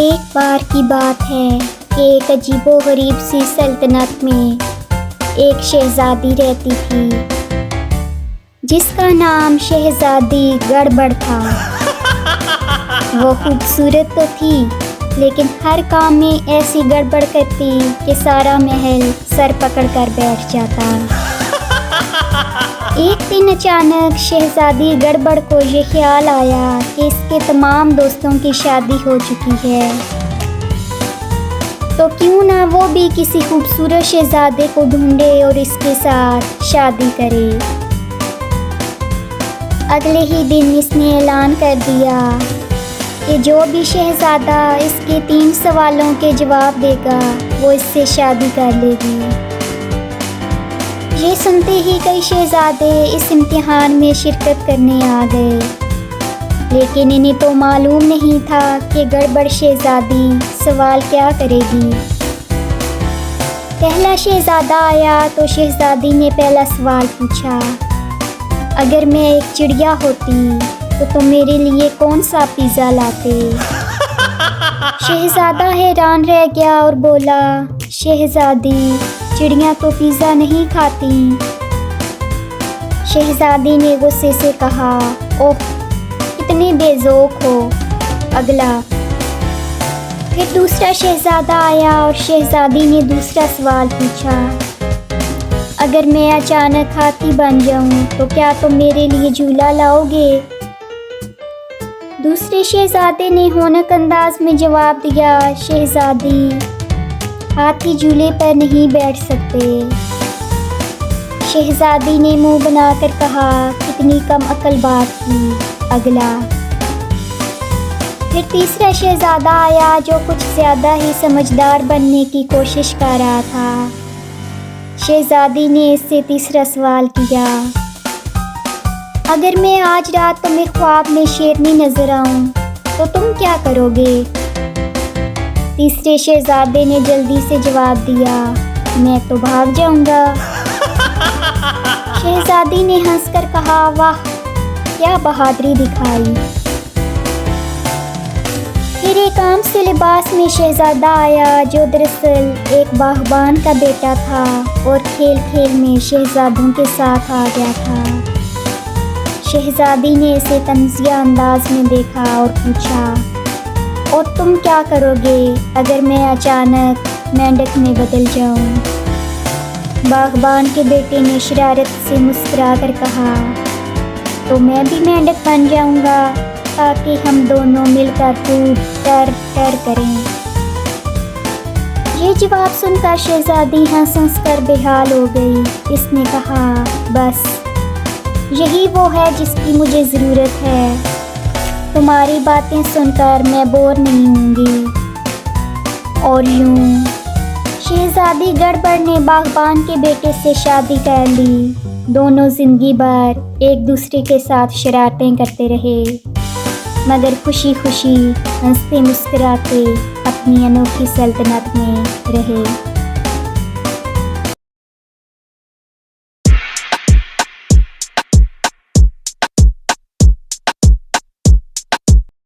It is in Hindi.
एक बार की बात है कि एक अजीबो-गरीब सी सल्तनत में एक शहज़ादी रहती थी जिसका नाम शहज़ादी गड़बड़ था। वो खूबसूरत तो थी लेकिन हर काम में ऐसी गड़बड़ करती कि सारा महल सर पकड़ कर बैठ जाता। एक दिन अचानक शहज़ादी गड़बड़ को ये ख्याल आया कि इसके तमाम दोस्तों की शादी हो चुकी है, तो क्यों ना वो भी किसी खूबसूरत शहज़ादे को ढूंढे और इसके साथ शादी करे। अगले ही दिन इसने ऐलान कर दिया कि जो भी शहज़ादा इसके 3 सवालों के जवाब देगा वो इससे शादी कर लेगी। ये सुनते ही कई शहज़ादे इस इम्तिहान में शिरकत करने आ गए, लेकिन इन्हें तो मालूम नहीं था कि गड़बड़ शहज़ादी सवाल क्या करेगी। पहला शहज़ादा आया तो शहज़ादी ने पहला सवाल पूछा, अगर मैं एक चिड़िया होती तो तुम मेरे लिए कौन सा पिज़्ज़ा लाते। शहज़ादा हैरान रह गया और बोला, शहज़ादी, चिड़िया तो पिज़्ज़ा नहीं खाती। शहज़ादी ने गुस्से से कहा, ओह कितने बेज़ौक़ हो। अगला। फिर दूसरा शहज़ादा आया और शहज़ादी ने दूसरा सवाल पूछा, अगर मैं अचानक हाथी बन जाऊं तो क्या तुम मेरे लिए झूला लाओगे। दूसरे शहज़ादे ने होनक अंदाज में जवाब दिया, शहज़ादी, हाथी झूले पर नहीं बैठ सकते। शहज़ादी ने मुंह बनाकर कहा, कितनी कम अकल बात की। अगला। फिर तीसरा शहज़ादा आया जो कुछ ज़्यादा ही समझदार बनने की कोशिश कर रहा था। शहज़ादी ने इससे तीसरा सवाल किया, अगर मैं आज रात तुम्हें ख्वाब में शेरनी नज़र आऊं तो तुम क्या करोगे। तीसरे शहज़ादे ने जल्दी से जवाब दिया, मैं तो भाग जाऊंगा। शहज़ादी ने हंसकर कहा, वाह क्या बहादुरी दिखाई। फिर एक आम से लिबास में शहज़ादा आया जो दरअसल एक बागबान का बेटा था और खेल खेल में शहज़ादों के साथ आ गया था। शहज़ादी ने इसे तंज़िया अंदाज में देखा और पूछा, और तुम क्या करोगे अगर मैं अचानक मेंढक में बदल जाऊं। बागबान के बेटे ने शरारत से मुस्कुरा कर कहा, तो मैं भी मेंढक बन जाऊंगा ताकि हम दोनों मिलकर खूब टर टर करें। ये जवाब सुनकर शहज़ादी हंस कर बेहाल हो गई। इसने कहा, बस यही वो है जिसकी मुझे ज़रूरत है। तुम्हारी बातें सुनकर मैं बोर नहीं होंगी। और यूं शहज़ादी गड़बड़ ने बागबान के बेटे से शादी कर ली। दोनों ज़िंदगी भर एक दूसरे के साथ शरारतें करते रहे, मगर खुशी खुशी हंसते मुस्कुराते अपनी अनोखी सल्तनत में रहे।